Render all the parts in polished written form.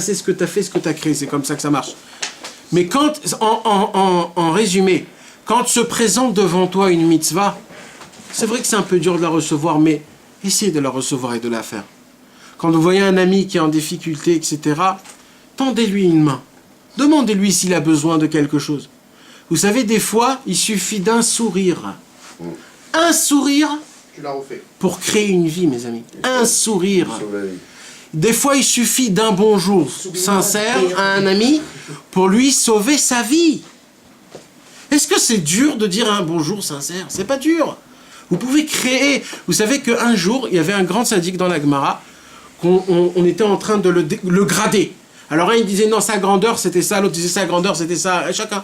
c'est ce que tu as fait, ce que tu as créé, c'est comme ça que ça marche. Mais quand, en résumé, quand se présente devant toi une mitzvah, c'est vrai que c'est un peu dur de la recevoir, mais essayez de la recevoir et de la faire. Quand vous voyez un ami qui est en difficulté, etc., tendez-lui une main. Demandez-lui s'il a besoin de quelque chose. Vous savez, des fois, il suffit d'un sourire. Un sourire pour créer une vie, mes amis. Un sourire. Des fois, il suffit d'un bonjour sincère à un ami pour lui sauver sa vie. Est-ce que c'est dur de dire un bonjour sincère? C'est pas dur. Vous pouvez créer... Vous savez qu'un jour, il y avait un grand sadique dans la Gemara, on était en train de le grader. Alors un, il disait non, sa grandeur, c'était ça. L'autre disait sa grandeur, c'était ça. Et chacun.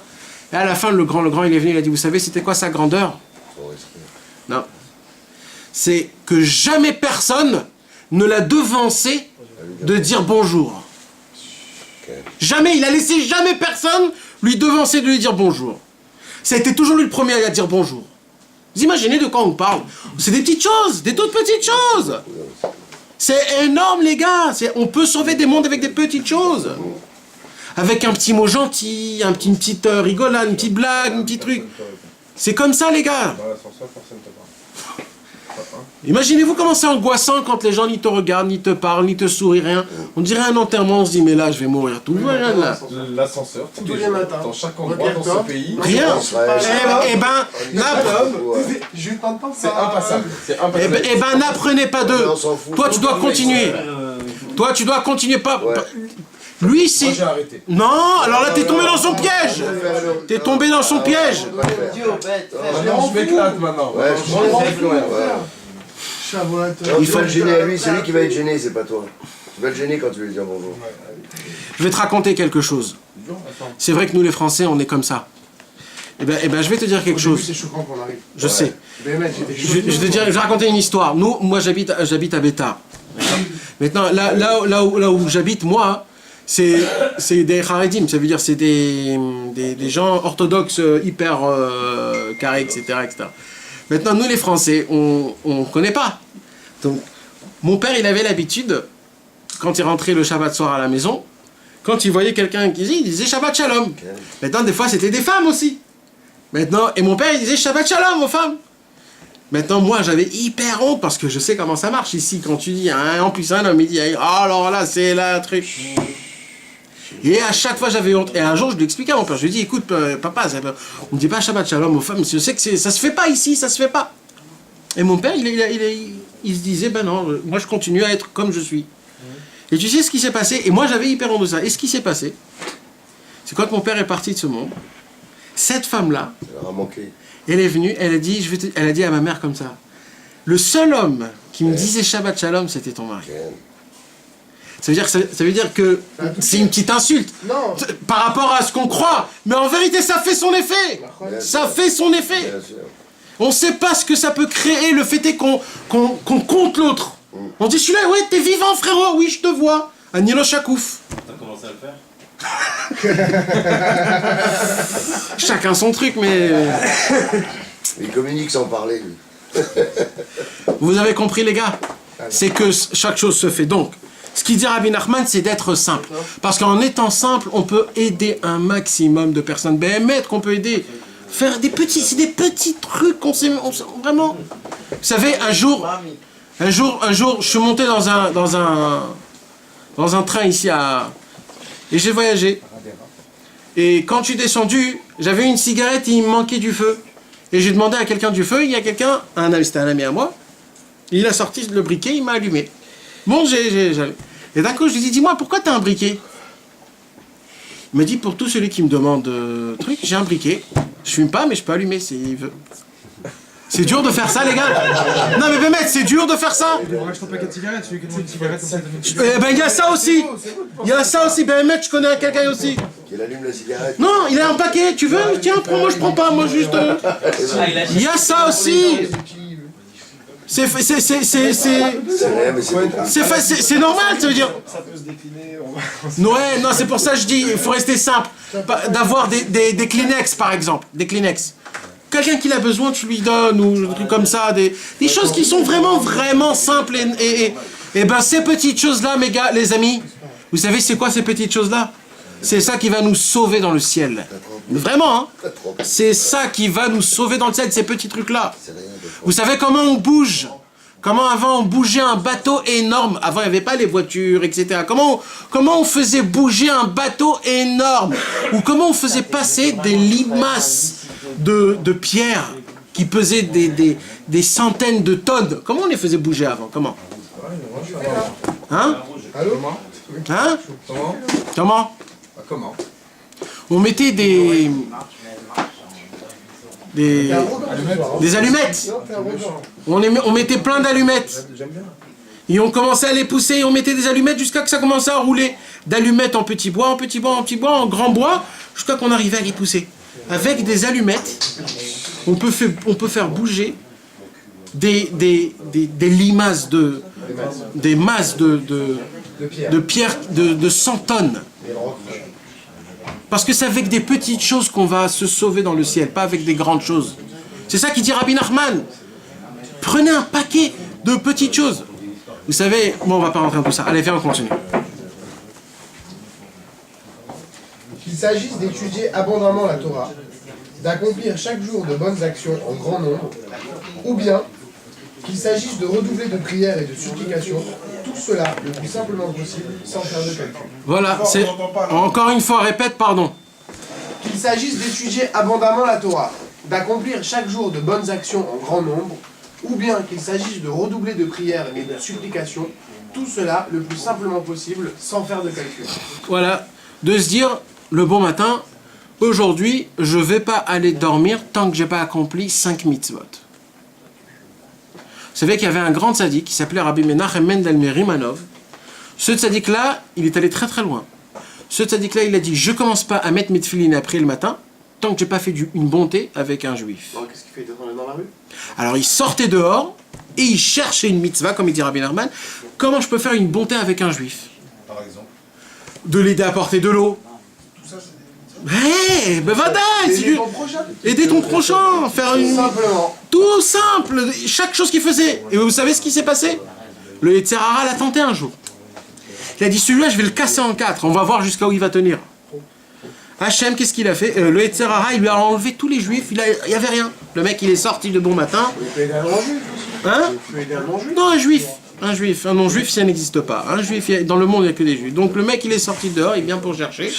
Et à la fin, le grand, il est venu, il a dit, vous savez, c'était quoi sa grandeur? Non. C'est que jamais personne ne l'a devancé de dire bonjour. Jamais, il a laissé jamais personne lui devancer de lui dire bonjour. Ça a été toujours lui le premier à dire bonjour. Vous imaginez de quoi on parle? C'est des petites choses, des toutes petites choses. C'est énorme, les gars. On peut sauver des mondes avec des petites choses. Avec un petit mot gentil, une petite rigolade, une petite blague, un petit truc. C'est comme ça, les gars. Imaginez-vous comment c'est angoissant quand les gens ni te regardent, ni te parlent, ni te sourient, rien. On dirait un enterrement, on se dit, mais là, je vais mourir. Tout rien, là. L'ascenseur, tous les matins, dans chaque endroit dans ce pays. Rien. Eh ben, c'est impassable. Eh ben, n'apprenez pas d'eux. Toi, tu dois continuer. Toi, tu dois continuer pas. Lui, c'est... Non, alors là, t'es tombé dans son piège. T'es tombé dans son piège. Je m'éclate maintenant. Il faut le gêner à lui, c'est lui qui va être gêné, c'est pas toi. Tu vas le gêner quand tu vas lui dire bonjour. Je vais te raconter quelque chose. C'est vrai que nous, les Français, on est comme ça. Eh ben, je vais te dire quelque chose. C'est choquant qu'on arrive. Je sais. Je vais raconter une histoire. Moi, j'habite à Bétar. Maintenant, là où j'habite, moi, c'est des Haredim, ça veut dire c'est des gens orthodoxes hyper carrés, etc., etc. Maintenant, nous les Français, on ne connaît pas. Donc, mon père, il avait l'habitude, quand il rentrait le Shabbat soir à la maison, quand il voyait quelqu'un qui disait, il disait Shabbat Shalom. Maintenant, des fois, c'était des femmes aussi. Maintenant, et mon père, il disait Shabbat Shalom aux femmes. Maintenant, moi, j'avais hyper honte parce que je sais comment ça marche ici. Quand tu dis, en plus, un homme, il dit, oh, alors là, c'est la truc. Et à chaque fois, j'avais honte. Et un jour, je lui expliquais à mon père. Je lui ai dit, écoute, papa, on ne dit pas Shabbat Shalom aux femmes. Je sais que ça se fait pas ici, ça se fait pas. Et mon père, il se disait, ben non, moi, je continue à être comme je suis. Et tu sais ce qui s'est passé? Et moi, j'avais hyper honte de ça. Et ce qui s'est passé, c'est quand mon père est parti de ce monde, cette femme-là, elle est venue, elle a dit à ma mère comme ça, le seul homme qui me disait Shabbat Shalom, c'était ton mari. Ça veut dire que c'est une petite insulte par rapport à ce qu'on croit. Mais en vérité, ça fait son effet. Ça fait son effet. On ne sait pas ce que ça peut créer, le fait est qu'on compte l'autre. On dit, celui-là, ouais, t'es vivant, frérot, oui, je te vois. Anilo Chakouf. T'as commencé à le faire? Chacun son truc, mais... Il communique sans parler, lui. Vous avez compris, les gars? C'est que chaque chose se fait. Donc, ce qu'il dit Rabbi Nachman, c'est d'être simple. Parce qu'en étant simple, on peut aider un maximum de personnes. Béhémet qu'on peut aider. Faire des petits trucs qu'on sait vraiment. Vous savez, un jour, je suis monté dans un train ici et j'ai voyagé. Et quand je suis descendu, j'avais une cigarette et il me manquait du feu. Et j'ai demandé à quelqu'un du feu, il y a quelqu'un, c'était un ami à moi, il a sorti le briquet, il m'a allumé. Bon, j'allais. Et d'un coup, je lui dis, dis-moi, pourquoi t'as un briquet? Il m'a dit, pour tout celui qui me demande truc, j'ai un briquet. Je fume pas, mais je peux allumer s'il veut. C'est dur de faire ça, les gars? Non, mais Bémet, c'est dur de faire ça? Il devrait acheter un paquet de cigarettes, celui qui a une cigarette, ça Eh ben, il y a ça aussi. Il y a ça aussi, Bémet, je connais quelqu'un aussi. Qu'il allume la cigarette. Non, il a un paquet, tu veux? Tiens, prends, moi je prends pas, moi juste... Il y a ça aussi. C'est normal, ça veut dire. Ça peut se décliner. Ouais, non, c'est pour ça que je dis, il faut rester simple. D'avoir des Kleenex, par exemple. Des Kleenex. Quelqu'un qui a besoin, tu lui donnes, ou des trucs comme ça. Des choses qui sont vraiment simples. Et ben, ces petites choses-là, mes gars, les amis, Vous savez c'est quoi ces petites choses-là? C'est ça qui va nous sauver dans le ciel. Vraiment, hein? C'est ça qui va nous sauver dans le ciel, ces petits trucs-là. Vous savez comment on bouge? Comment avant on bougeait un bateau énorme? Avant il n'y avait pas les voitures, etc. Comment on faisait bouger un bateau énorme? Ou comment on faisait passer des limaces de pierres qui pesaient des centaines de tonnes? Comment on les faisait bouger avant? Comment? Hein? Hein? Comment? Comment? On mettait des allumettes. On mettait plein d'allumettes. Et on commençait à les pousser et on mettait des allumettes jusqu'à que ça commençait à rouler. D'allumettes en petit bois, en petit bois, en petit bois, en grand bois, jusqu'à qu'on arrivait à les pousser. Avec des allumettes, on peut faire bouger des limaces des masses de pierres de 100 tonnes. Parce que c'est avec des petites choses qu'on va se sauver dans le ciel, pas avec des grandes choses. C'est ça qu'il dit Rabbi Nachman. Prenez un paquet de petites choses. Vous savez, bon, on va pas rentrer dans tout ça. Allez, viens, on continue. Qu'il s'agisse d'étudier abondamment la Torah, d'accomplir chaque jour de bonnes actions en grand nombre, ou bien qu'il s'agisse de redoubler de prières et de supplications, tout cela le plus simplement possible, sans faire de calcul. Voilà, c'est... Encore une fois, répète, pardon. Qu'il s'agisse d'étudier abondamment la Torah, d'accomplir chaque jour de bonnes actions en grand nombre, ou bien qu'il s'agisse de redoubler de prières et de supplications, tout cela le plus simplement possible, sans faire de calcul. Voilà, de se dire, le bon matin, aujourd'hui, je ne vais pas aller dormir tant que je n'ai pas accompli 5 mitzvot. Vous savez qu'il y avait un grand tzaddik qui s'appelait Rabbi Menachem Mendel Merimanov. Ce tzaddik-là, il est allé très très loin. Ce tzaddik-là, il a dit, je ne commence pas à mettre mes tefilines après le matin tant que je n'ai pas fait une bonté avec un juif. Alors qu'est-ce qu'il fait? Il est dans la rue? Alors il sortait dehors et il cherchait une mitzvah, comme il dit Rabbi Nachman. Comment je peux faire une bonté avec un juif? Par exemple. De l'aider à porter de l'eau. Hé, ben aider ton prochain, faire une... Simplement. Tout simple, chaque chose qu'il faisait. Et vous savez ce qui s'est passé? Le Yetzer Hara l'a tenté un jour. Il a dit, celui-là, je vais le casser en 4, on va voir jusqu'à où il va tenir. Hachem, qu'est-ce qu'il a fait? Le Yetzer Hara, il lui a enlevé tous les juifs, il n'y avait rien. Le mec, il est sorti de bon matin. Il peut aider un non-juif aussi. Hein? Il peut aider un non-juif. Non, un juif. Un juif. Un non-juif, ça n'existe pas. Un juif, dans le monde, il n'y a que des juifs. Donc le mec, il est sorti dehors, il vient pour chercher.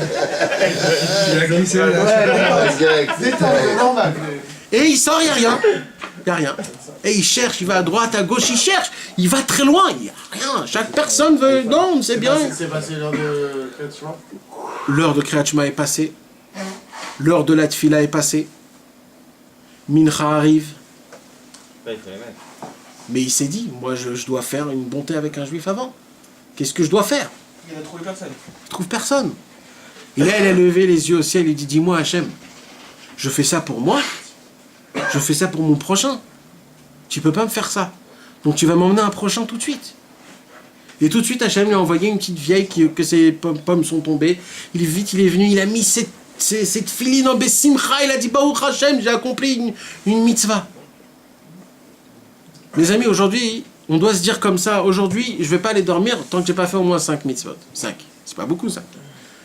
Il a glissé là. C'est normal. Et il sort, il n'y a rien. Il n'y a rien. Et il cherche, il va à droite, à gauche, il cherche. Il va très loin, il n'y a rien. Chaque personne veut... Non, c'est bien. C'est passé l'heure de création. L'heure de Kriyat Shema est passée. L'heure de la Tfila est passée. Mincha arrive. Mais il s'est dit, moi je dois faire une bonté avec un juif avant. Qu'est-ce que je dois faire? Il a trouvé personne. Je trouve personne. Et là, elle a levé les yeux au ciel et dit, dis-moi Hachem, je fais ça pour moi, je fais ça pour mon prochain. Tu peux pas me faire ça. Donc tu vas m'emmener un prochain tout de suite. Et tout de suite, Hachem lui a envoyé une petite vieille que ses pommes sont tombées. Il est venu, il a mis cette filine en Bessimcha, il a dit, Baruch Hachem, j'ai accompli une mitzvah. Mes amis, aujourd'hui, on doit se dire comme ça, aujourd'hui, je vais pas aller dormir tant que j'ai pas fait au moins 5 mitzvot. 5. C'est pas beaucoup, ça.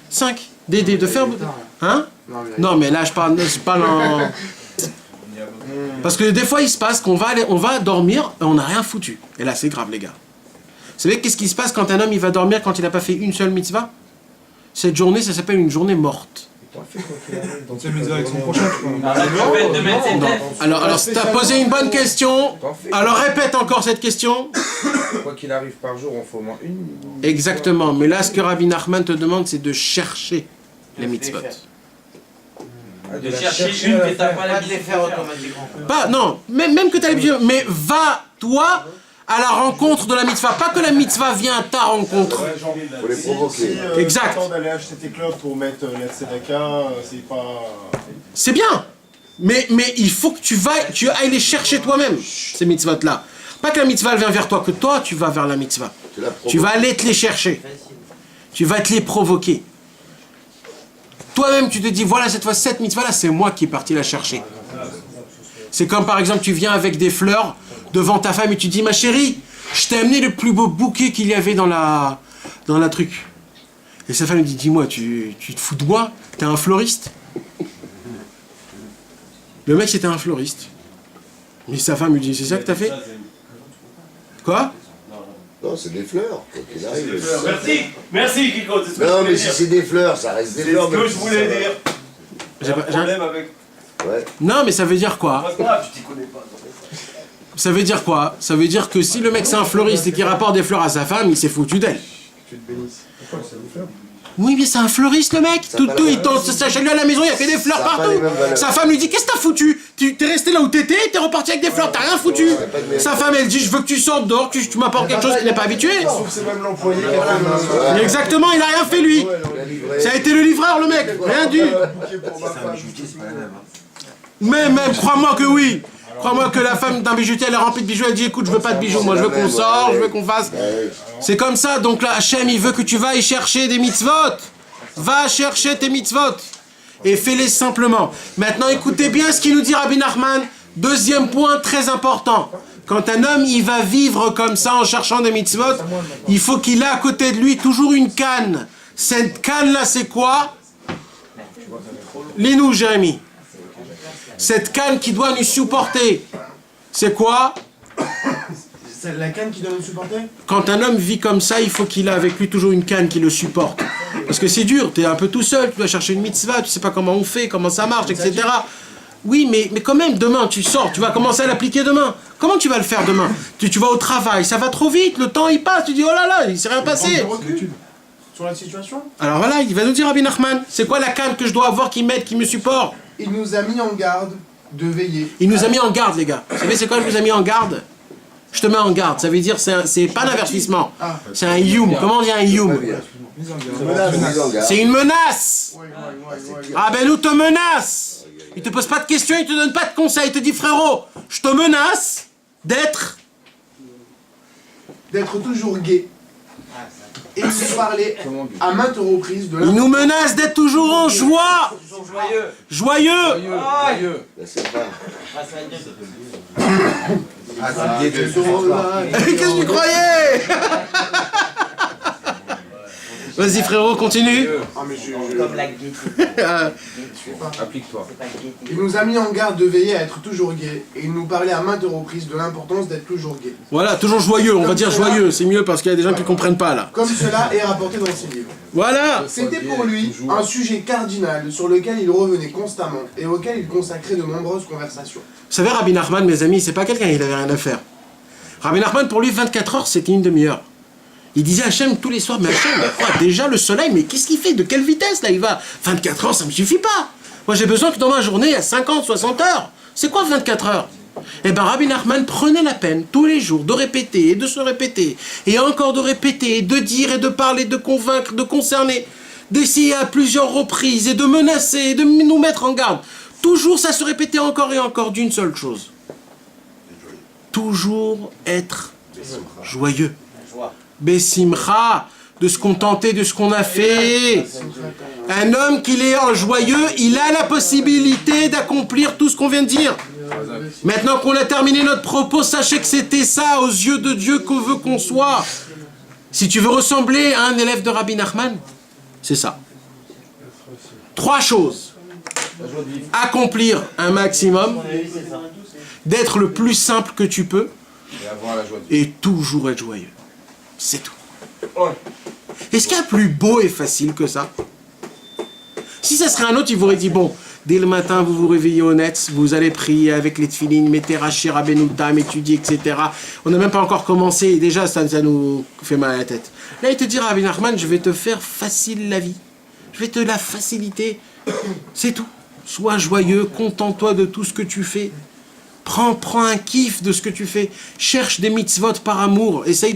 5. D'aider, de faire... Hein? Non, mais là, je parle en... Parce que des fois, il se passe qu'on va dormir et on n'a rien foutu. Et là, c'est grave, les gars. Vous savez qu'est-ce qui se passe quand un homme il va dormir quand il n'a pas fait une seule mitzvah? Cette journée, ça s'appelle une journée morte. C'est mis avec son prochain. Alors, tu as posé une bonne question. Alors, répète encore cette question. Quoi qu'il arrive par jour, on fait au moins une. Exactement. Mais là, ce que Rabbi Nachman te demande, c'est de chercher les mitzvot. De chercher une que t'as pas l'habitude de faire automatiquement. Pas, non, même que tu as l'habitude, mais va, toi, à la rencontre de la mitzvah. Pas que la mitzvah vient à ta rencontre. Faut les provoquer. Exact. Le temps d'aller acheter tes clopes pour mettre la tzedaka, c'est pas... C'est bien. Mais il faut que tu ailles les chercher toi-même, ces mitzvot-là. Pas que la mitzvah elle vient vers toi, que toi tu vas vers la mitzvah. Tu vas aller te les chercher. Tu vas te les provoquer. Toi-même tu te dis, voilà cette fois cette mitzvah-là, c'est moi qui est parti la chercher. C'est comme par exemple tu viens avec des fleurs devant ta femme et tu dis, ma chérie, je t'ai amené le plus beau bouquet qu'il y avait dans dans la truc. Et sa femme lui dit, dis-moi, tu te fous de moi? T'es un fleuriste? Le mec, c'était un fleuriste. Mais sa femme lui dit, c'est ça que t'as fait? Quoi? Non, c'est des fleurs. Quoi qu'il arrive. Merci Kiko, c'est ce que Non, je mais voulais si dire. c'est des fleurs, ça reste des C'est fleurs. ce que je voulais dire. J'ai un J'ai- problème avec... Ouais. Non, mais ça veut dire quoi? C'est pas grave, tu t'y connais pas. Ça veut dire quoi? Ça veut dire que si le mec c'est un fleuriste et qu'il rapporte des fleurs à sa femme, il s'est foutu d'elle. Tu te bénisses. Pourquoi c'est des fleurs? Oui, mais c'est un fleuriste le mec. Ça Tout, a pas tout, la il même tente valeur. ça chez lui à la maison, il y a que des fleurs Ça a pas partout. les mêmes valeurs. Sa femme lui dit, qu'est-ce que t'as foutu? Tu t'es resté là où t'étais, t'es reparti avec des fleurs, t'as rien foutu. pas de même. Sa femme elle dit, je veux que tu sortes dehors, que tu m'apportes quelque chose qu'il n'est pas habitué. Sauf c'est même l'employé qui a fait le Exactement, il a rien fait lui. La livrée. Ça a été le livreur le mec, rien dû. bouquet pour ma femme. Même, crois-moi que oui. Crois-moi que la femme d'un bijoutier, elle est remplie de bijoux, elle dit, écoute, je veux pas de bijoux, moi je veux qu'on sorte, je veux qu'on fasse. C'est comme ça, donc là, Hachem, il veut que tu vas y chercher des mitzvot. Va chercher tes mitzvot. Et fais-les simplement. Maintenant, écoutez bien ce qu'il nous dit Rabbi Nachman. Deuxième point très important. Quand un homme, il va vivre comme ça en cherchant des mitzvot, il faut qu'il ait à côté de lui toujours une canne. Cette canne-là, c'est quoi? Lis-nous, Jérémie. Cette canne qui doit nous supporter, c'est quoi? C'est la canne qui doit nous supporter? Quand un homme vit comme ça, il faut qu'il ait avec lui toujours une canne qui le supporte. Parce que c'est dur, t'es un peu tout seul, tu dois chercher une mitzvah, tu sais pas comment on fait, comment ça marche, etc. Oui, mais quand même, demain, tu sors, tu vas commencer à l'appliquer demain. Comment tu vas le faire demain? Tu vas au travail, ça va trop vite, le temps il passe, tu dis, oh là là, il s'est rien passé. Prendre du recul sur la situation. Alors voilà, il va nous dire Rabbi Nachman, c'est quoi la canne que je dois avoir qui m'aide, qui me supporte? Il nous a mis en garde de veiller. Il nous a mis en garde, les gars. Vous savez, c'est quoi je vous ai mis en garde? Je te mets en garde, ça veut dire c'est pas un avertissement, c'est un youm. Comment on dit un youm? C'est une menace. Ah ben nous te menace. Il te pose pas de questions, il te donne pas de conseils, il te dit frérot, je te menace d'être toujours gai. Et il nous parlait à maintes reprises de il nous menace d'être toujours en joie, Toujours joyeux. joyeux. Là, c'est pas. Ah, ça va être Dieu. Qu'est-ce que tu croyais? Vas-y frérot, continue. Comme la gaieté. Applique-toi. C'est pas gaieté. Il nous a mis en garde de veiller à être toujours gai. Et il nous parlait à maintes reprises de l'importance d'être toujours gai. Voilà, toujours joyeux, on va dire joyeux, c'est mieux parce qu'il y a des gens qui comprennent pas là. Comme cela est rapporté dans ses livres. Voilà. C'était pour lui un sujet cardinal sur lequel il revenait constamment et auquel il consacrait de nombreuses conversations. Vous savez, Rabbi Nachman, mes amis, c'est pas quelqu'un, il avait rien à faire. Rabbi Nachman, pour lui, 24 heures, c'était une demi-heure. Il disait à Hachem tous les soirs, mais Hachem, quoi, déjà le soleil, mais qu'est-ce qu'il fait? De quelle vitesse là il va? 24 heures, ça me suffit pas. Moi j'ai besoin que dans ma journée, il y a 50, 60 heures. C'est quoi 24 heures? Eh ben Rabbi Nachman prenait la peine tous les jours de répéter et de se répéter, et encore de répéter, et de dire et de parler, de convaincre, de concerner, d'essayer à plusieurs reprises et de menacer, et de nous mettre en garde. Toujours ça se répétait encore et encore d'une seule chose. Toujours être joyeux. Joie. Bessimcha, de se contenter de ce qu'on a fait. Un homme qui est en joyeux, il a la possibilité d'accomplir tout ce qu'on vient de dire. Maintenant qu'on a terminé notre propos, sachez que c'était ça aux yeux de Dieu qu'on veut qu'on soit. Si tu veux ressembler à un élève de Rabbi Nachman, c'est ça. 3 choses. Accomplir un maximum, C'est ça. d'être le plus simple que tu peux, Et avoir la joie de vivre. et toujours être joyeux. C'est tout. Est-ce qu'il y a plus beau et facile que ça? Si ça serait un autre, il vous aurait dit, bon, dès le matin, vous vous réveillez honnête, vous allez prier avec les tefilines, mettez Rashi, Rabbeinu Tam, étudier, etc. On n'a même pas encore commencé, et déjà, ça nous fait mal à la tête. Là, il te dit, Rabbi Nachman, je vais te faire facile la vie. Je vais te la faciliter. C'est tout. Sois joyeux, contente-toi de tout ce que tu fais. Prends un kiff de ce que tu fais. Cherche des mitzvot par amour. Essaye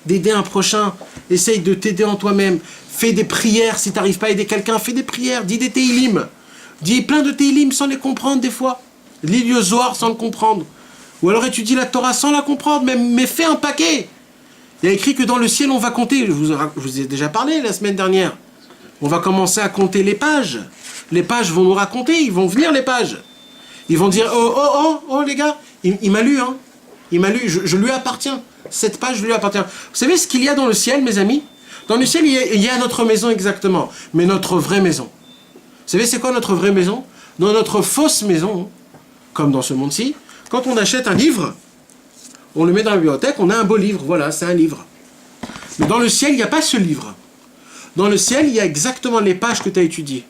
d'aider un prochain. Essaye de t'aider en toi-même. Fais des prières. Si tu n'arrives pas à aider quelqu'un, fais des prières. Dis des téhilim. Dis plein de téhilim sans les comprendre des fois. Lis le Zohar sans le comprendre. Ou alors étudie la Torah sans la comprendre. Mais fais un paquet. Il y a écrit que dans le ciel, on va compter. Je vous ai déjà parlé la semaine dernière. On va commencer à compter les pages. Les pages vont nous raconter. Ils vont venir, les pages. Ils vont dire, oh, les gars, il m'a lu, hein. Il m'a lu, je lui appartiens. Cette page lui appartient. Vous savez ce qu'il y a dans le ciel, mes amis? Dans le ciel, il y a notre maison exactement, mais notre vraie maison. Vous savez, c'est quoi notre vraie maison? Dans notre fausse maison, comme dans ce monde-ci, quand on achète un livre, on le met dans la bibliothèque, on a un beau livre, voilà, c'est un livre. Mais dans le ciel, il n'y a pas ce livre. Dans le ciel, il y a exactement les pages que tu as étudiées.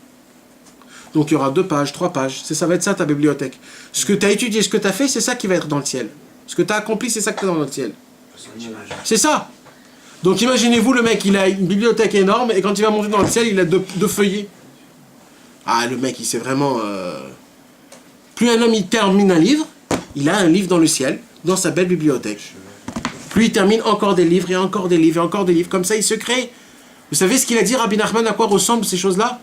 Donc il y aura 2 pages, 3 pages, ça va être ça ta bibliothèque. Ce que tu as étudié, ce que tu as fait, c'est ça qui va être dans le ciel. Ce que tu as accompli, c'est ça que tu as dans le ciel. C'est ça. Donc imaginez-vous, le mec, il a une bibliothèque énorme, et quand il va monter dans le ciel, il a 2 feuillets. Ah, le mec, il sait vraiment... Plus un homme, il termine un livre, il a un livre dans le ciel, dans sa belle bibliothèque. Plus il termine encore des livres, et encore des livres, et encore des livres. Comme ça, il se crée. Vous savez ce qu'il a dit, Rabbi Nachman, à quoi ressemblent ces choses-là?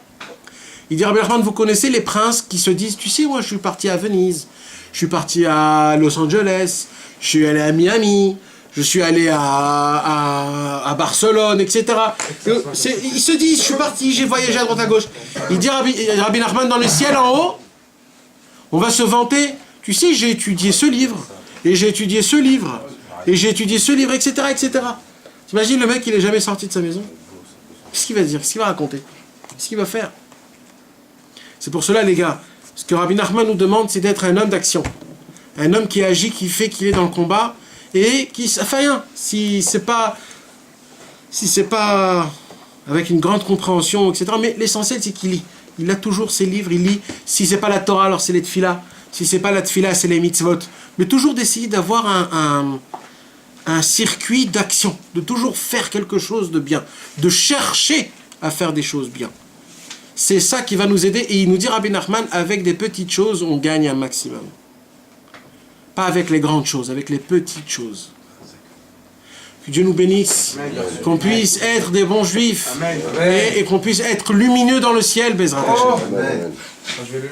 Il dit, Rabbi Nachman, vous connaissez les princes qui se disent, tu sais, moi, je suis parti à Venise, je suis parti à Los Angeles, je suis allé à Miami, je suis allé à Barcelone, etc. Ils se disent, je suis parti, j'ai voyagé à droite à gauche. Il dit, Rabbi Nachman, dans le ciel en haut, on va se vanter, tu sais, j'ai étudié ce livre, et j'ai étudié ce livre, et j'ai étudié ce livre, etc., etc. T'imagines, le mec, il est jamais sorti de sa maison? Qu'est-ce qu'il va dire? Qu'est-ce qu'il va raconter? Qu'est-ce qu'il va faire? C'est pour cela, les gars, ce que Rabbi Nachman nous demande, c'est d'être un homme d'action. Un homme qui agit, qui fait, qu'il est dans le combat, et qui fait rien. Si c'est pas avec une grande compréhension, etc. Mais l'essentiel, c'est qu'il lit. Il a toujours ses livres, il lit. Si c'est pas la Torah, alors c'est les tefila. Si c'est pas la tefila, c'est les mitzvot. Mais toujours d'essayer d'avoir un circuit d'action, de toujours faire quelque chose de bien, de chercher à faire des choses bien. C'est ça qui va nous aider. Et il nous dit, Rabbi Nachman, avec des petites choses, on gagne un maximum. Pas avec les grandes choses, avec les petites choses. Que Dieu nous bénisse, qu'on puisse être des bons juifs, et qu'on puisse être lumineux dans le ciel, Bezrat Hashem. Je vais le